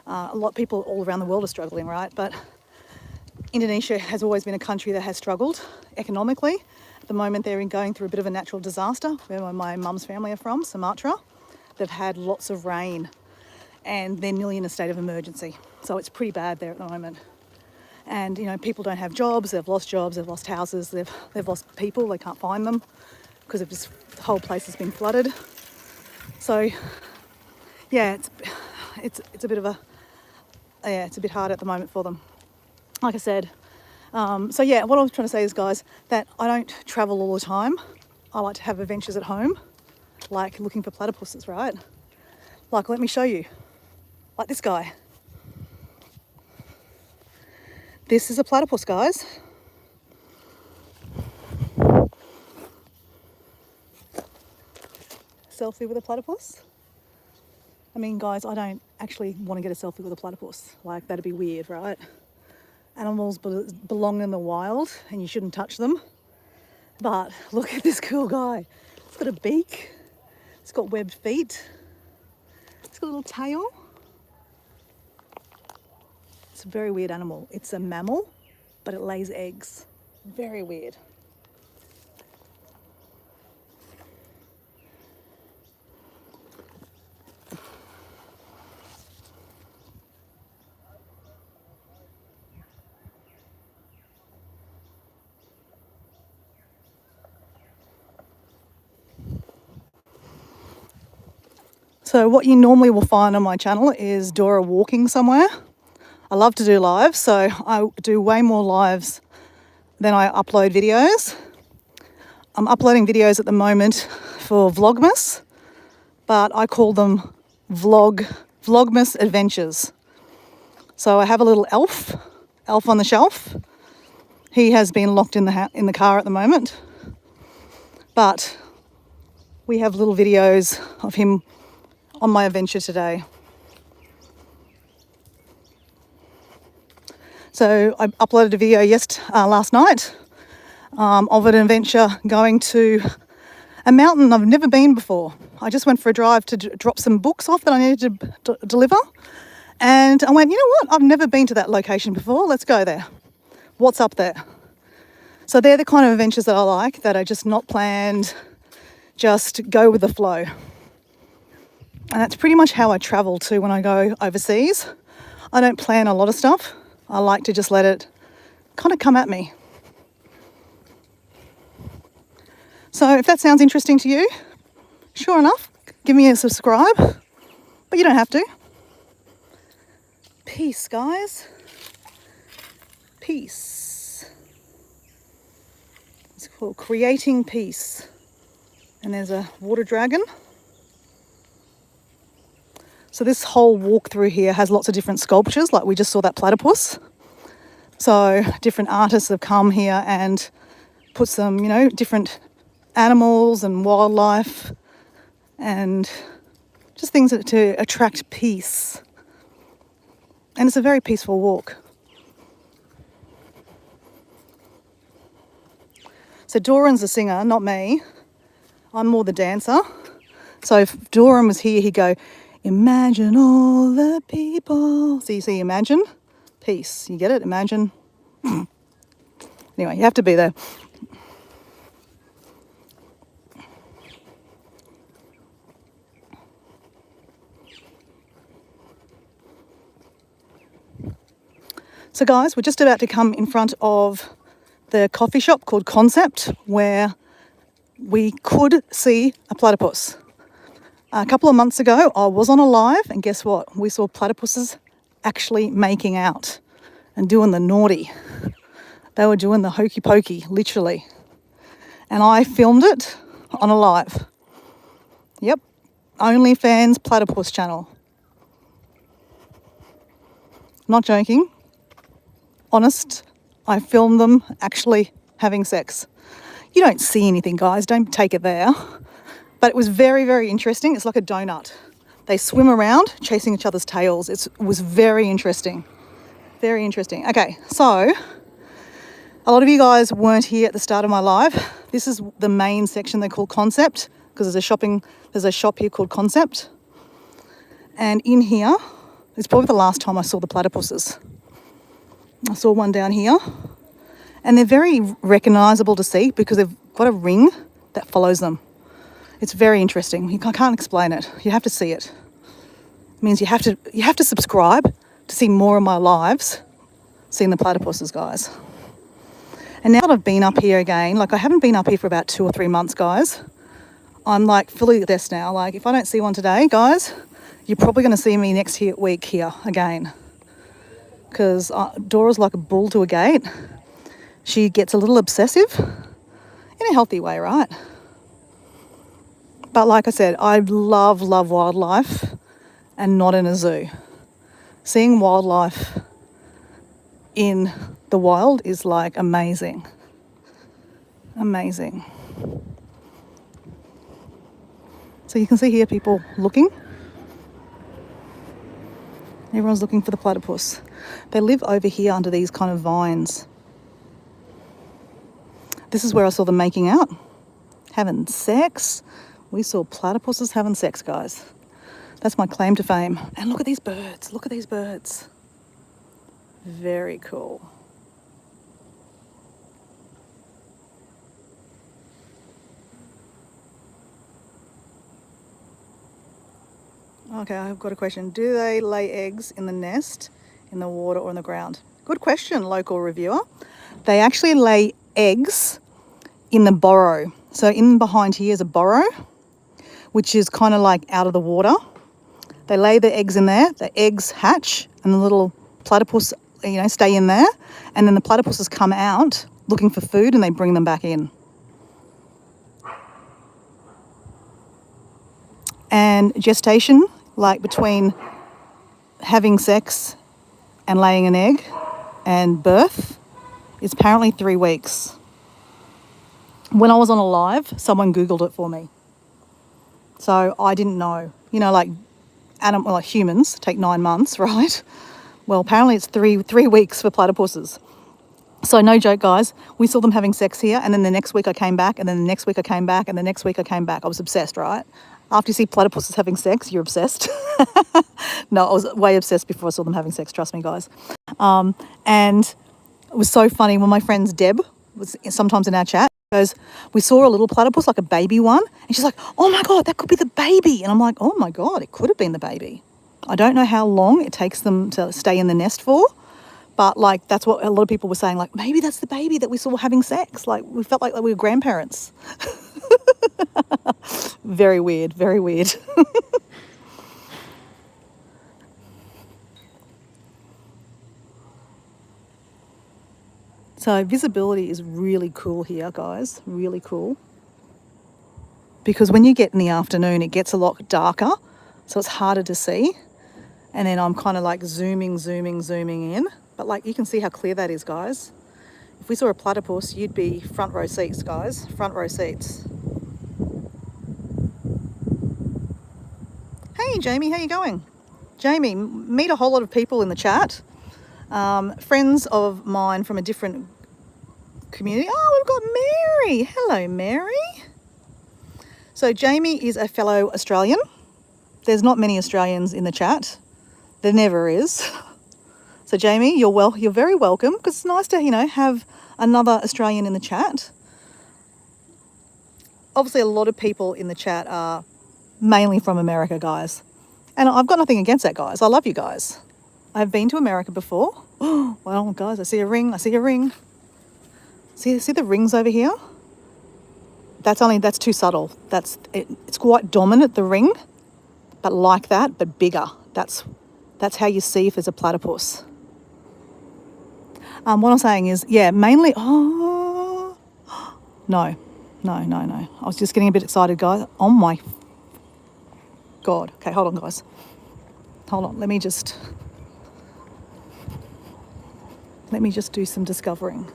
A lot of people all around the world are struggling, right? But Indonesia has always been a country that has struggled economically. At the moment, they're going through a bit of a natural disaster. Where my mum's family are from, Sumatra. They've had lots of rain and they're nearly in a state of emergency. So it's pretty bad there at the moment. And, you know, people don't have jobs, they've lost houses, they've lost people, they can't find them because of this, the whole place has been flooded. So, yeah, it's a bit of a, yeah, it's a bit hard at the moment for them. Like I said, so yeah, what I was trying to say is, guys, that I don't travel all the time. I like to have adventures at home, like looking for platypuses, right? Like, let me show you. Like this guy. This is a platypus, guys. Selfie with a platypus. I mean, guys, I don't actually want to get a selfie with a platypus. Like, that'd be weird, right? Animals belong in the wild and you shouldn't touch them. But look at this cool guy. It's got a beak. It's got webbed feet. It's got a little tail. It's a very weird animal. It's a mammal, but it lays eggs. Very weird. So what you normally will find on my channel is Dora walking somewhere. I love to do lives, so I do way more lives than I upload videos. I'm uploading videos at the moment for Vlogmas, but I call them Vlogmas Adventures. So I have a little elf on the shelf. He has been locked in the car at the moment, but we have little videos of him on my adventure today. So I uploaded a video last night of an adventure going to a mountain I've never been before. I just went for a drive to drop some books off that I needed to deliver. And I went, you know what? I've never been to that location before. Let's go there. What's up there? So they're the kind of adventures that I like, that are just not planned, just go with the flow. And that's pretty much how I travel too when I go overseas. I don't plan a lot of stuff. I like to just let it kind of come at me. So if that sounds interesting to you, sure enough, give me a subscribe, but you don't have to. Peace, guys. Peace. It's called Creating Peace. And there's a water dragon. So this whole walk through here has lots of different sculptures, like we just saw that platypus. So different artists have come here and put some, different animals and wildlife and just things to attract peace. And it's a very peaceful walk. So Doran's the singer, not me. I'm more the dancer. So if Doran was here, he'd go, imagine all the people. So you see, imagine, peace. You get it? Imagine. Anyway, you have to be there. So guys, we're just about to come in front of the coffee shop called Concept, where we could see a platypus. A couple of months ago, I was on a live, and guess what? We saw platypuses actually making out and doing the naughty. They were doing the hokey pokey, literally. And I filmed it on a live. Yep, OnlyFans Platypus channel. Not joking. Honest, I filmed them actually having sex. You don't see anything, guys. Don't take it there. But it was very, very interesting. It's like a donut. They swim around chasing each other's tails. It was very interesting. Very interesting. Okay, so a lot of you guys weren't here at the start of my live. This is the main section they call Concept, because there's a shop here called Concept. And in here, it's probably the last time I saw the platypuses. I saw one down here. And they're very recognisable to see because they've got a ring that follows them. It's very interesting. I can't explain it. You have to see it. It means you have to subscribe to see more of my lives, seeing the platypuses, guys. And now that I've been up here again, I haven't been up here for about 2 or 3 months, guys. I'm fully this now. If I don't see one today, guys, you're probably going to see me next week here again. Because Dora's like a bull to a gate. She gets a little obsessive in a healthy way, right? But like I said, I love wildlife and not in a zoo. Seeing wildlife in the wild is amazing. Amazing. So you can see here people looking. Everyone's looking for the platypus. They live over here under these kind of vines. This is where I saw them making out, having sex. We saw platypuses having sex, guys. That's my claim to fame. And look at these birds. Look at these birds. Very cool. Okay, I've got a question. Do they lay eggs in the nest, in the water, or on the ground? Good question, local reviewer. They actually lay eggs in the burrow. So in behind here is a burrow, which is kind of like out of the water. They lay the eggs in there, the eggs hatch, and the little platypus, stay in there. And then the platypuses come out looking for food and they bring them back in. And gestation, like between having sex and laying an egg and birth, is apparently 3 weeks. When I was on a live, someone Googled it for me. So I didn't know. Like humans take 9 months, right? Well, apparently it's three weeks for platypuses. So no joke, guys. We saw them having sex here, and then the next week I came back, and then the next week I came back, and the next week I came back. I was obsessed, right? After you see platypuses having sex, you're obsessed. No, I was way obsessed before I saw them having sex. Trust me, guys. And it was so funny when my friend Deb was sometimes in our chat. Goes, we saw a little platypus, like a baby one, and she's like, oh my God, that could be the baby. And I'm like, oh my God, it could have been the baby. I don't know how long it takes them to stay in the nest for, but like that's what a lot of people were saying, like maybe that's the baby that we saw having sex. Like we felt like we were grandparents. Very weird, very weird. So visibility is really cool here, guys, really cool. Because when you get in the afternoon, it gets a lot darker, so it's harder to see. And then I'm kind of like zooming in. But like you can see how clear that is, guys. If we saw a platypus, you'd be front row seats, guys, front row seats. Hey, Jamie, how you going? Jamie, meet a whole lot of people in the chat. Friends of mine from a different community. Oh, we've got Mary. Hello, Mary. So Jamie is a fellow Australian. There's not many Australians in the chat. There never is. So Jamie, you're very welcome, because it's nice to, have another Australian in the chat. Obviously, a lot of people in the chat are mainly from America, guys. And I've got nothing against that, guys. I love you guys. I've been to America before. Oh, well, guys, I see a ring. See the rings over here? That's too subtle. It's quite dominant, the ring, but like that, but bigger. That's how you see if there's a platypus. What I'm saying is, yeah, mainly, no. I was just getting a bit excited, guys. Oh my God. Okay, hold on, guys. Hold on, let me just do some discovering.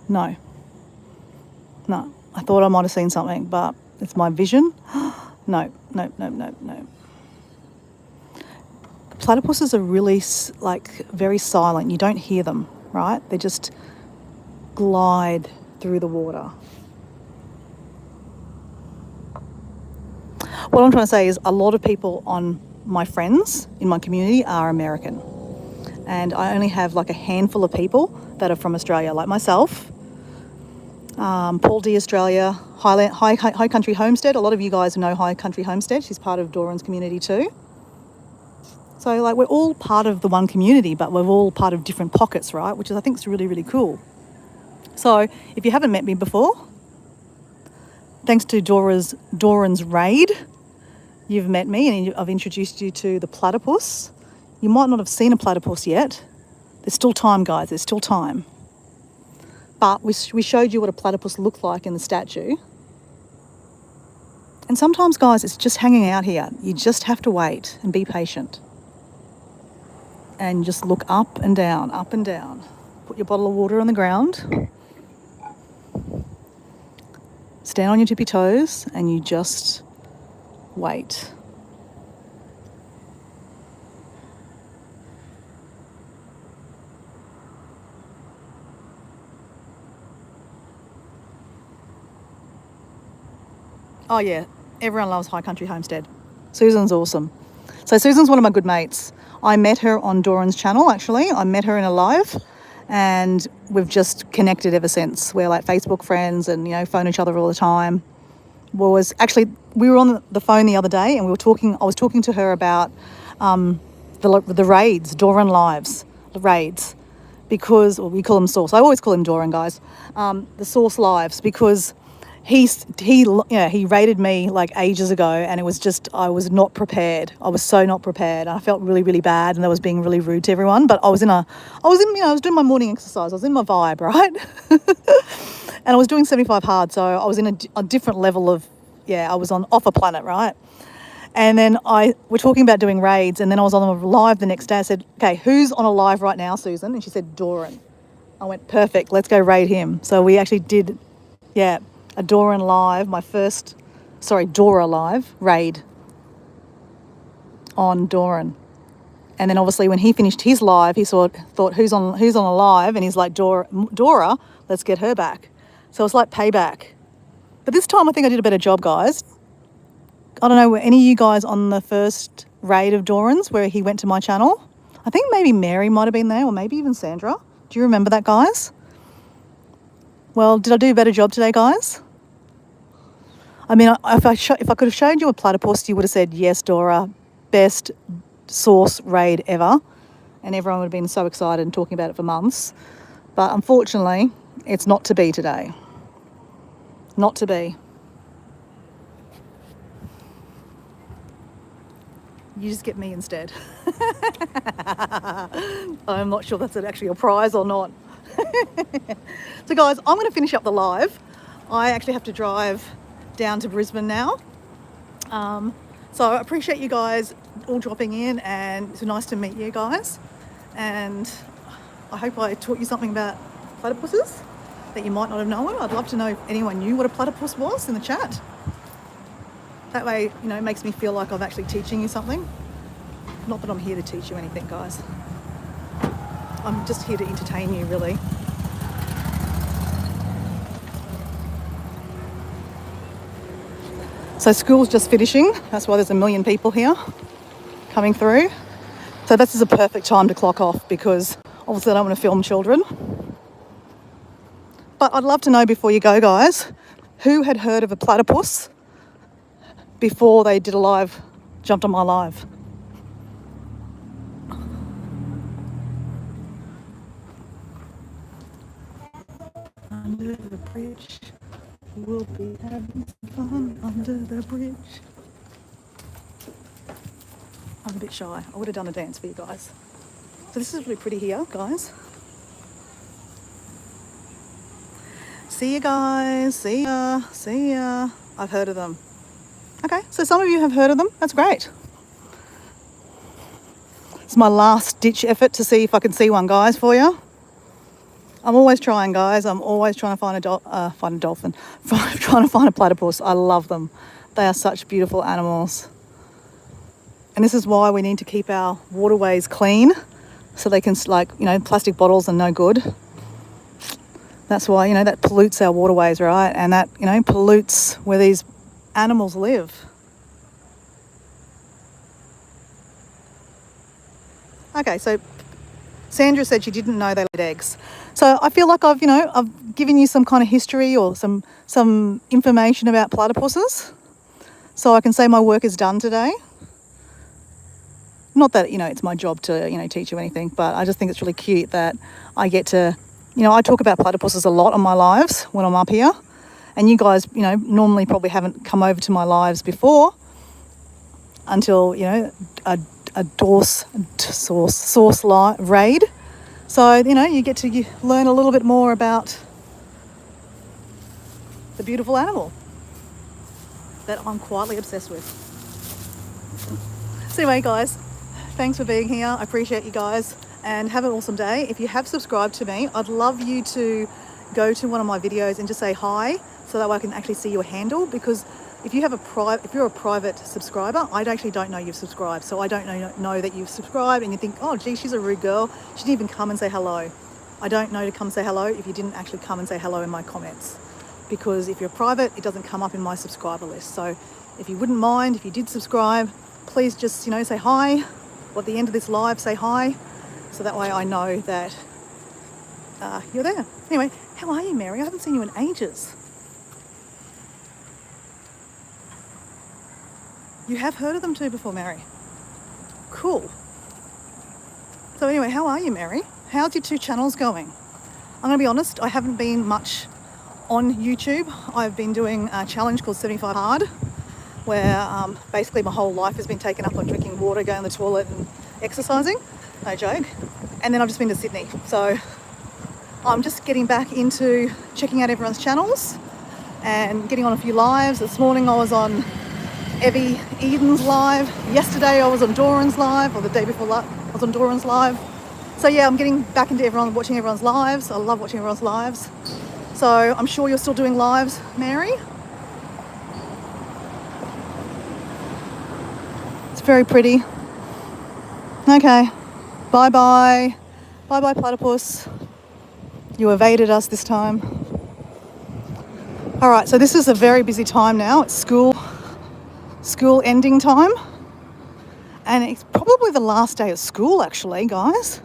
No. I thought I might have seen something, but it's my vision. No. Platypuses are really very silent. You don't hear them, right? They just glide through the water. What I'm trying to say is a lot of people my friends in my community are American. And I only have like a handful of people that are from Australia, like myself. Paul D. Australia, High Country Homestead. A lot of you guys know High Country Homestead. She's part of Doran's community too. So like we're all part of the one community, but we're all part of different pockets, right? Which I think is really, really cool. So if you haven't met me before, thanks to Doran's raid, you've met me and I've introduced you to the platypus. You might not have seen a platypus yet. There's still time, guys. There's still time. But we showed you what a platypus looked like in the statue. And sometimes, guys, it's just hanging out here. You just have to wait and be patient. And just look up and down, up and down. Put your bottle of water on the ground. Stand on your tippy toes and you just wait. Oh yeah, everyone loves High Country Homestead. Susan's awesome. So Susan's one of my good mates. I met her on Doran's channel, actually. I met her in a live and we've just connected ever since. We're like Facebook friends and, phone each other all the time. was actually, we were on the phone the other day and I was talking to her about the raids, Doran Lives, the raids, because, well, we call them Source. I always call him Doran, guys. The Source Lives, because he raided me like ages ago, and it was just, I was not prepared. I was so not prepared. I felt really, really bad, and I was being really rude to everyone. But I was doing my morning exercise. I was in my vibe, right? And I was doing 75 hard, so I was in a different level of, I was off a planet, right? And then we're talking about doing raids, and then I was on a live the next day. I said, okay, who's on a live right now, Susan? And she said, Doran. I went, perfect, let's go raid him. So we actually did, a Doran live, Dora live raid on Doran. And then obviously when he finished his live, he thought, who's on a live? And he's like, Dora, let's get her back. So it's like payback. But this time I think I did a better job, guys. I don't know, were any of you guys on the first raid of Doran's where he went to my channel? I think maybe Mary might have been there, or maybe even Sandra. Do you remember that, guys? Well, did I do a better job today, guys? I mean, if I could have showed you a platypus, you would have said, yes, Dora, best Source raid ever. And everyone would have been so excited and talking about it for months. But unfortunately, it's not to be today. Not to be. You just get me instead. I'm not sure that's actually a prize or not. So guys, I'm going to finish up the live. I actually have to drive down to Brisbane now. So I appreciate you guys all dropping in, and it's nice to meet you guys. And I hope I taught you something about platypuses that you might not have known. I'd love to know if anyone knew what a platypus was in the chat. That way, it makes me feel like I'm actually teaching you something. Not that I'm here to teach you anything, guys. I'm just here to entertain you, really. So school's just finishing. That's why there's a million people here coming through. So this is a perfect time to clock off, because obviously I don't want to film children. But I'd love to know before you go, guys, who had heard of a platypus before they did a live, jumped on my live? Under the bridge, we'll be having some fun under the bridge. I'm a bit shy. I would have done a dance for you guys. So this is really pretty here, guys. See you guys. See ya. See ya. I've heard of them. Okay, so some of you have heard of them. That's great. It's my last ditch effort to see if I can see one, guys, for you. I'm always trying, guys. I'm always trying to find a dolphin. Trying to find a platypus. I love them. They are such beautiful animals. And this is why we need to keep our waterways clean, so they can, plastic bottles are no good. That's why, that pollutes our waterways, right? And that, pollutes where these animals live. Okay, so Sandra said she didn't know they laid eggs. So I feel like I've given you some kind of history or some information about platypuses. So I can say my work is done today. Not that, it's my job to, teach you anything, but I just think it's really cute that I get to, I talk about platypuses a lot on my lives when I'm up here. And you guys, normally probably haven't come over to my lives before until, a source raid. So, you get to learn a little bit more about the beautiful animal that I'm quietly obsessed with. So anyway, guys, thanks for being here. I appreciate you guys, and have an awesome day. If you have subscribed to me, I'd love you to go to one of my videos and just say hi, so that way I can actually see your handle, because if you're a private subscriber, I actually don't know you've subscribed. So I don't know that you've subscribed, and you think, oh, gee, she's a rude girl. She didn't even come and say hello. I don't know to come say hello if you didn't actually come and say hello in my comments. Because if you're private, it doesn't come up in my subscriber list. So if you wouldn't mind, if you did subscribe, please just, say hi. Or at the end of this live, say hi. So that way I know that you're there. Anyway, how are you, Mary? I haven't seen you in ages. You have heard of them too before, Mary? Cool. So anyway, how are you, Mary? How's your 2 channels going? I'm going to be honest, I haven't been much on YouTube. I've been doing a challenge called 75 Hard, where basically my whole life has been taken up on drinking water, going to the toilet and exercising. No joke. And then I've just been to Sydney. So I'm just getting back into checking out everyone's channels and getting on a few lives. This morning I was on Evie Eden's live. Yesterday I was on Doran's live, or the day before that I was on Doran's live. So yeah, I'm getting back into watching everyone's lives. I love watching everyone's lives. So I'm sure you're still doing lives, Mary. It's very pretty. Okay, bye-bye. Bye-bye, Platypus. You evaded us this time. All right, so this is a very busy time now. It's school ending time. And it's probably the last day of school, actually, guys.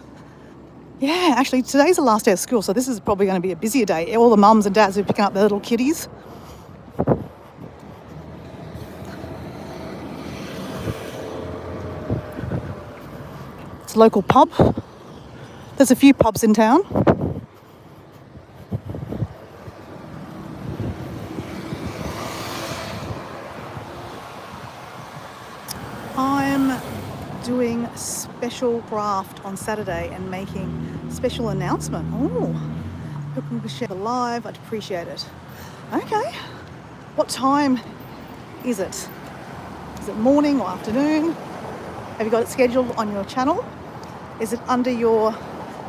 Yeah, actually, today's the last day of school, so this is probably going to be a busier day. All the mums and dads are picking up their little kiddies. It's a local pub. There's a few pubs in town. I'm doing special craft on Saturday and making special announcement. Oh, hope you can share the live. I'd appreciate it. Okay. What time is it? Is it morning or afternoon? Have you got it scheduled on your channel? Is it under your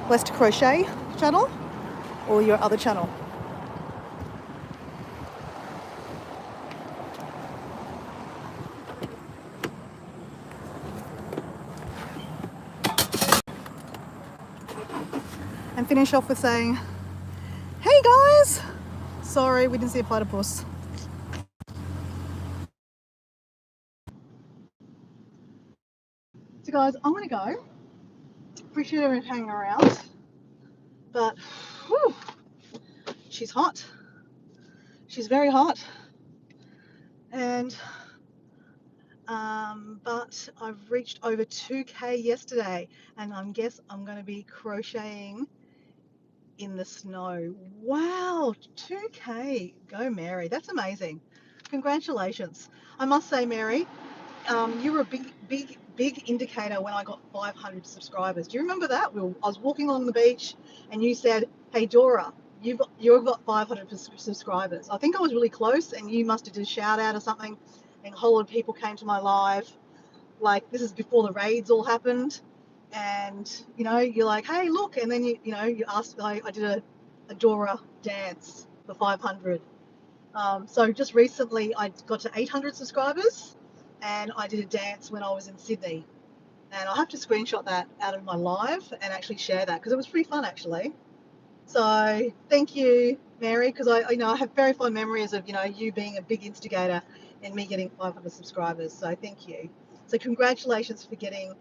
Blessed to Crochet channel or your other channel? And finish off with saying, hey guys! Sorry, we didn't see a platypus. So guys, I'm gonna go. Appreciate everyone hanging around. But, whew, she's hot. She's very hot. And, but I've reached over 2K yesterday, and I guess I'm gonna be crocheting in the snow. Wow, 2K. Go, Mary. That's amazing. Congratulations. I must say, Mary, you were a big indicator when I got 500 subscribers. Do you remember that? I was walking along the beach and you said, hey, Dora, you've got 500 subscribers. I think I was really close and you must have did a shout out or something, and a whole lot of people came to my live. Like, this is before the raids all happened. And, you're like, hey, look. And then, you asked, I did a Dora dance for 500. So just recently I got to 800 subscribers and I did a dance when I was in Sydney. And I'll have to screenshot that out of my live and actually share that because it was pretty fun actually. So thank you, Mary, because I have very fond memories of, you being a big instigator in me getting 500 subscribers. So thank you. So congratulations for getting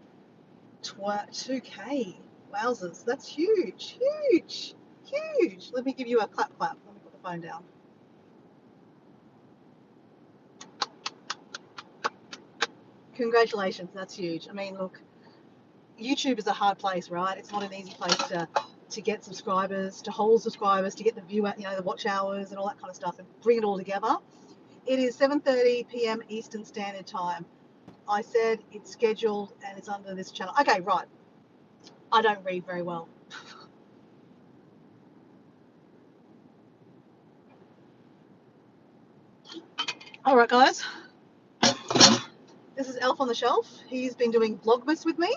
2K. Wowzers, that's huge, huge, huge. Let me give you a clap. Let me put the phone down. Congratulations, that's huge. I mean, look, YouTube is a hard place, right? It's not an easy place to get subscribers, to hold subscribers, to get the view, the watch hours and all that kind of stuff, and bring it all together. It is 7:30 p.m. Eastern Standard Time. I said it's scheduled and it's under this channel. Okay, right. I don't read very well. All right, guys. This is Elf on the Shelf. He's been doing Vlogmas with me.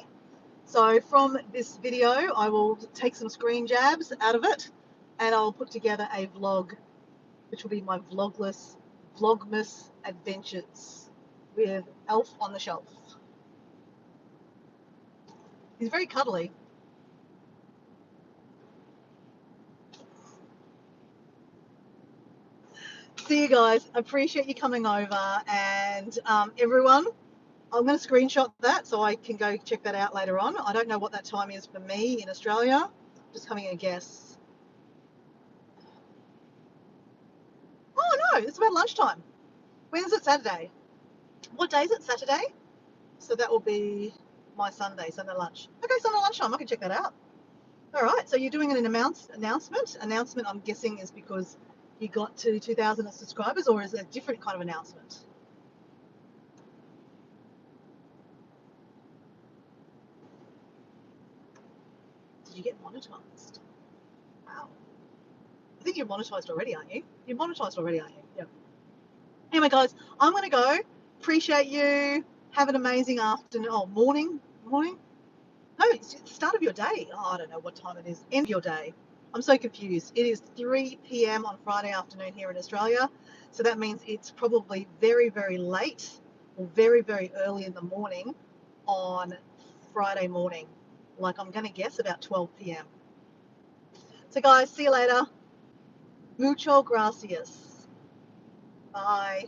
So from this video, I will take some screen jabs out of it and I'll put together a vlog, which will be my Vlogmas adventures with Elf on the Shelf. He's very cuddly. See you guys. Appreciate you coming over, and everyone, I'm going to screenshot that so I can go check that out later on. I don't know what that time is for me in Australia. Just having a guess. Oh no, it's about lunchtime. When is it? Saturday? What day is it? Saturday? So that will be my Sunday lunch. Okay, Sunday lunchtime. I can check that out. All right. So you're doing an announcement. Announcement, I'm guessing, is because you got to 2,000 subscribers, or is it a different kind of announcement? Did you get monetized? Wow. I think you're monetized already, aren't you? You're monetized already, aren't you? Yeah. Anyway, guys, I'm going to go. Appreciate you. Have an amazing afternoon. Oh, morning. Morning? No, it's the start of your day. Oh, I don't know what time it is. End of your day. I'm so confused. It is 3 p.m. on Friday afternoon here in Australia. So that means it's probably very, very late or very, very early in the morning on Friday morning. Like I'm going to guess about 12 p.m. So, guys, see you later. Mucho gracias. Bye.